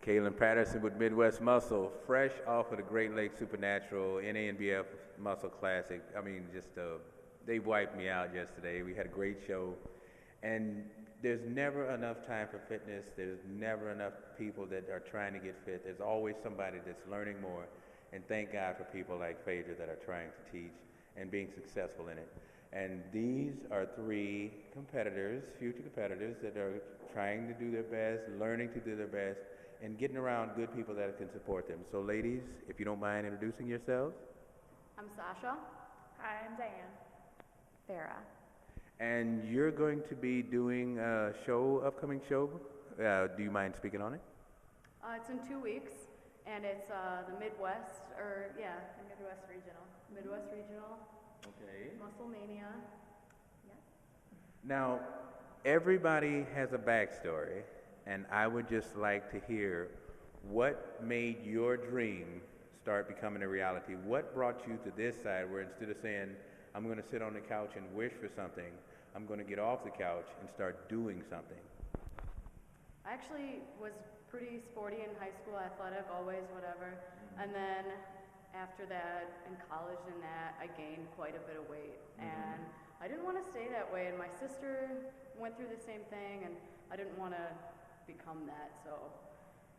Kaylin Patterson with Midwest Muscle, fresh off of the Great Lakes Supernatural NANBF Muscle Classic. I mean, they wiped me out yesterday. We had a great show. And there's never enough time for fitness. There's never enough people that are trying to get fit. There's always somebody that's learning more. And thank God for people like Faydra that are trying to teach and being successful in it. And these are three competitors, future competitors, that are trying to do their best, learning to do their best, and getting around good people that can support them. So ladies, if you don't mind introducing yourselves. I'm Sasha. Hi, I'm Diane. Farah. And you're going to be doing a upcoming show. Do you mind speaking on it? It's in 2 weeks, and it's the Midwest, The Midwest Regional. Midwest Regional Okay. Muscle Mania. Yeah. Now, everybody has a backstory, and I would just like to hear what made your dream start becoming a reality. What brought you to this side where instead of saying, I'm going to sit on the couch and wish for something, I'm going to get off the couch and start doing something? I actually was pretty sporty in high school, athletic, always, whatever. And then after that, in college and that, I gained quite a bit of weight. And I didn't want to stay that way. And my sister went through the same thing, and I didn't want to become that. So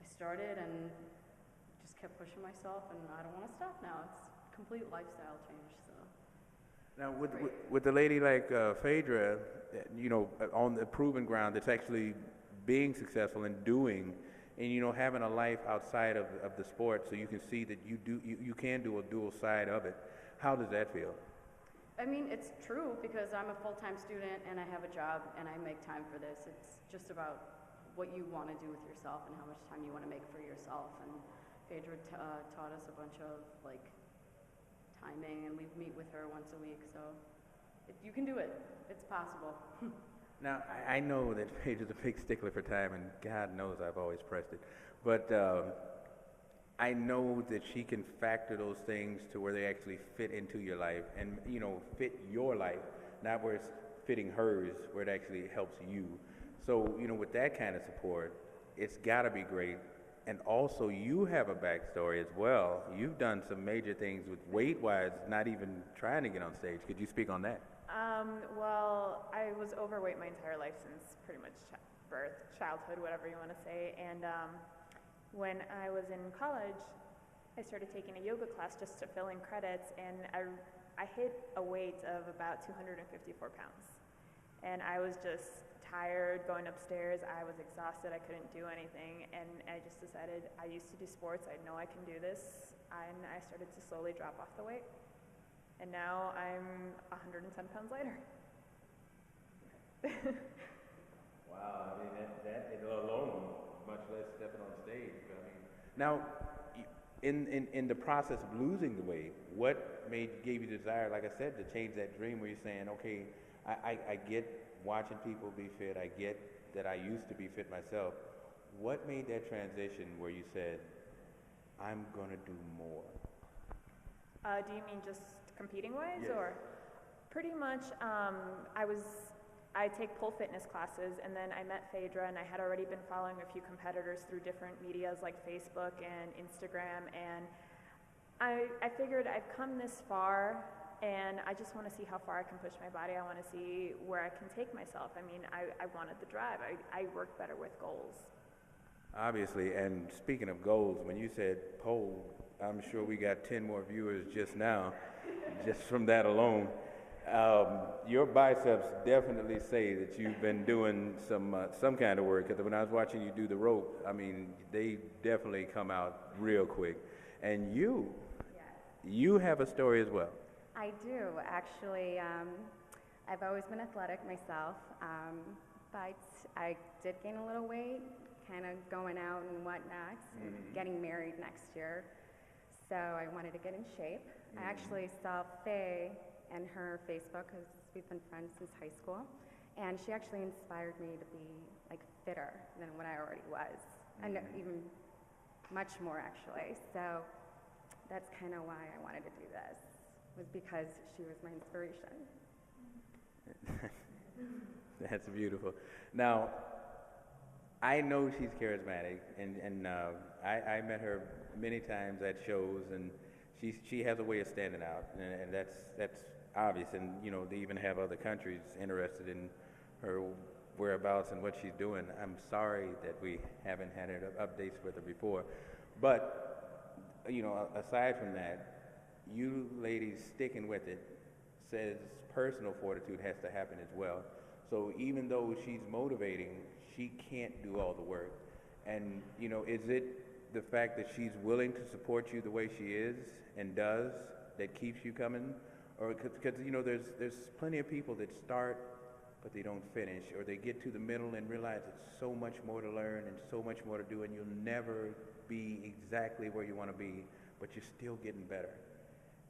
I started and just kept pushing myself, and I don't want to stop now. It's a complete lifestyle change. So. Now, with a lady like Faydra, on the proven ground that's actually being successful and doing, and having a life outside of the sport, so you can see that you can do a dual side of it. How does that feel? I mean, it's true because I'm a full-time student and I have a job and I make time for this. It's just about what you want to do with yourself and how much time you want to make for yourself. And Faydra taught us a bunch of timing, and we meet with her once a week. So you can do it. It's possible. Now, I know that Faydra's a big stickler for time, and God knows I've always pressed it. But I know that she can factor those things to where they actually fit into your life and, fit your life, not where it's fitting hers, where it actually helps you. So, with that kind of support, it's got to be great. And also, you have a backstory as well. You've done some major things with weight-wise, not even trying to get on stage. Could you speak on that? Well, I was overweight my entire life since pretty much birth, childhood, whatever you want to say. And when I was in college, I started taking a yoga class just to fill in credits, and I hit a weight of about 254 pounds. And I was just tired going upstairs. I was exhausted. I couldn't do anything. And I just decided I used to do sports. I know I can do this. And I started to slowly drop off the weight. And now I'm 110 pounds lighter. Wow, I mean, that alone, much less stepping on stage. I mean, now, in the process of losing the weight, what gave you the desire, like I said, to change that dream where you're saying, okay, I get watching people be fit, I get that I used to be fit myself. What made that transition where you said, I'm going to do more? Do you mean just competing-wise? Yes. Or pretty much, I take pole fitness classes, and then I met Faydra, and I had already been following a few competitors through different medias like Facebook and Instagram, and I figured I've come this far, and I just want to see how far I can push my body. I want to see where I can take myself. I mean, I wanted the drive. I work better with goals. Obviously, and speaking of goals, when you said pole, I'm sure we got 10 more viewers just now, just from that alone. Your biceps definitely say that you've been doing some kind of work, because when I was watching you do the rope, I mean, they definitely come out real quick. And you have a story as well. I do, actually. I've always been athletic myself, but I did gain a little weight, kind of going out and whatnot, and getting married next year. So I wanted to get in shape. I actually saw Faye and her Facebook, because we've been friends since high school, and she actually inspired me to be fitter than what I already was, and even much more actually. So that's kind of why I wanted to do this, was because she was my inspiration. That's beautiful. Now, I know she's charismatic, and I met her many times at shows, and she has a way of standing out, and that's obvious. And you know, they even have other countries interested in her whereabouts and what she's doing. I'm sorry that we haven't had any updates with her before, but you know, aside from that, you ladies sticking with it says personal fortitude has to happen as well. So even though she's motivating, she can't do all the work. And you know, is it the fact that she's willing to support you the way she is and does that keeps you coming? Or because you know, there's plenty of people that start but they don't finish, or they get to the middle and realize it's so much more to learn and so much more to do, and you'll never be exactly where you want to be, but you're still getting better.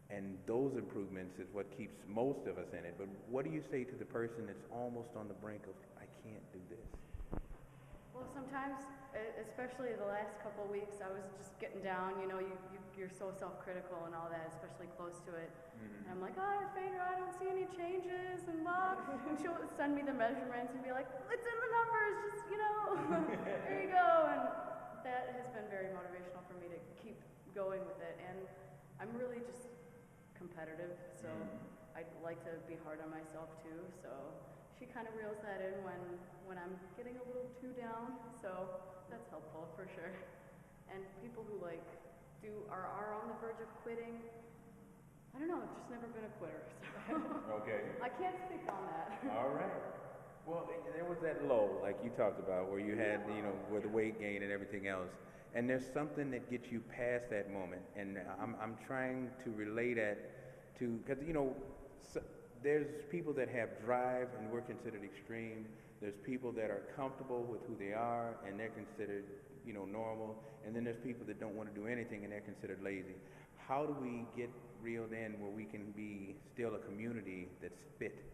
And those improvements is what keeps most of us in it. But what do you say to the person that's almost on the brink of, I can't do this? Well, sometimes, especially the last couple of weeks, I was just getting down. You know, you're so self-critical and all that, especially close to it. And I'm like, oh, Faydra, I don't see any changes, and blah. And she'll send me the measurements and be like, it's in the numbers, just, you know, there you go. And that has been very motivational for me to keep going with it. And I'm really just competitive, so I'd like to be hard on myself too. So she kind of reels that in when I'm getting a little too down, so that's helpful for sure. And people who like are on the verge of quitting, I don't know, I've just never been a quitter, so Okay. I can't speak on that. All right. Well, there was that lull, like you talked about, where you had, you know, where the weight gain and everything else. And there's something that gets you past that moment. And I'm trying to relay that to, because, you know, there's people that have drive and we're considered extreme. There's people that are comfortable with who they are and they're considered, you know, normal. And then there's people that don't want to do anything and they're considered lazy. How do we get reeled in where we can be still a community that's fit?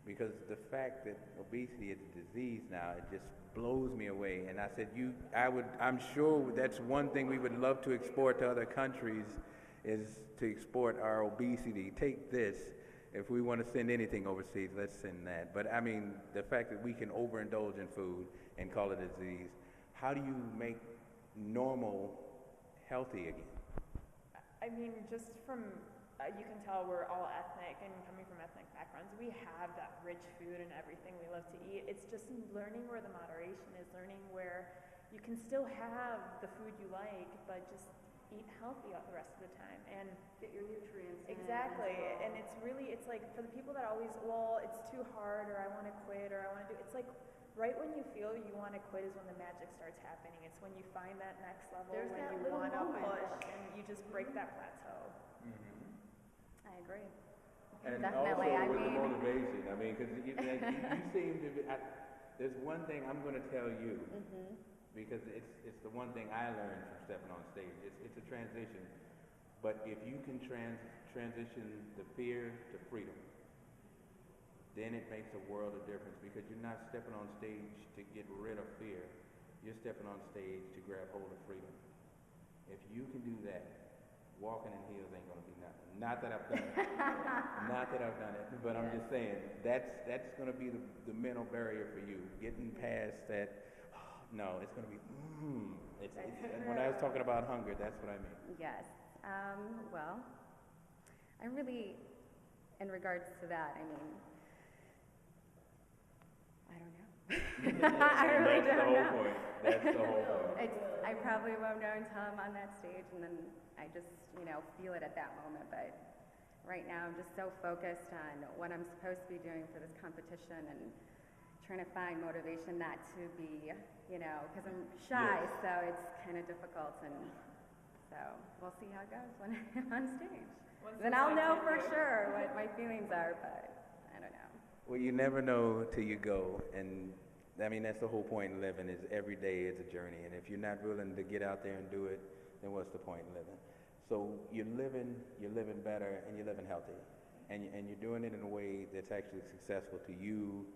Because the fact that obesity is a disease now, it just blows me away. And I said, I'm sure that's one thing we would love to export to other countries, is to export our obesity. Take this. If we want to send anything overseas, let's send that. But I mean, the fact that we can overindulge in food and call it a disease, how do you make normal healthy again? I mean, just from, you can tell we're all ethnic and coming from ethnic backgrounds. We have that rich food and everything we love to eat. It's just learning where the moderation is, learning where you can still have the food you like, but just eat healthy the rest of the time. And Get your nutrients in exactly. as well. And it's really, it's like for the people that always, well, it's too hard, or I want to quit, or I want to do, it's like right when you feel you want to quit is when the magic starts happening. It's when you find that next level, There's when that you little want to moment. push and you just break that plateau. I agree. And Definitely, also I with mean- the motivation. I mean, because you seem to be, there's one thing I'm going to tell you, because it's the one thing I learned from stepping on stage. It's a transition. But if you can transition the fear to freedom, then it makes a world of difference, because you're not stepping on stage to get rid of fear. You're stepping on stage to grab hold of freedom. If you can do that, walking in heels ain't gonna be nothing. Not that I've done it. Not that I've done it, but I'm just saying, that's gonna be the mental barrier for you. Getting past that, no, it's gonna be, and when I was talking about hunger, that's what I mean. Yes. Well, I really, in regards to that, I mean, I don't know. I really That's the don't whole know. point. That's the whole point. I probably won't know until I'm on that stage, and then I just, you know, feel it at that moment. But right now, I'm just so focused on what I'm supposed to be doing for this competition and trying to find motivation not to be, you know, because I'm shy, Yes. so it's kind of difficult. And so we'll see how it goes when I'm on stage. Then I'll know for sure what my feelings are, but I don't know. Well, you never know till you go, and I mean, that's the whole point in living, is every day is a journey, and if you're not willing to get out there and do it, then what's the point in living? So you're living better, and you're living healthy, and you're doing it in a way that's actually successful to you,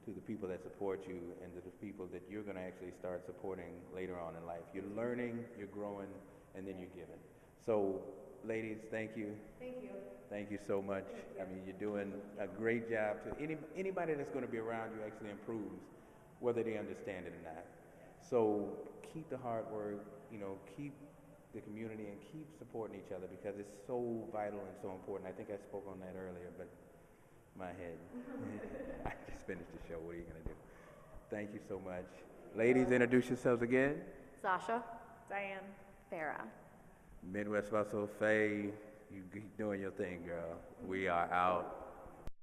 to the people that support you, and to the people that you're going to actually start supporting later on in life. You're learning, you're growing, and then you're giving. So, ladies, thank you. Thank you. Thank you so much. I mean, you're doing a great job. To anybody that's going to be around you actually improves, whether they understand it or not. So keep the hard work, keep the community and keep supporting each other because it's so vital and so important. I think I spoke on that earlier, but my head. I just finished the show. What are you going to do? Thank you so much. Ladies, introduce yourselves again. Sasha. Diane. Farah. Midwest Muscle, Faye, you keep doing your thing, girl. We are out.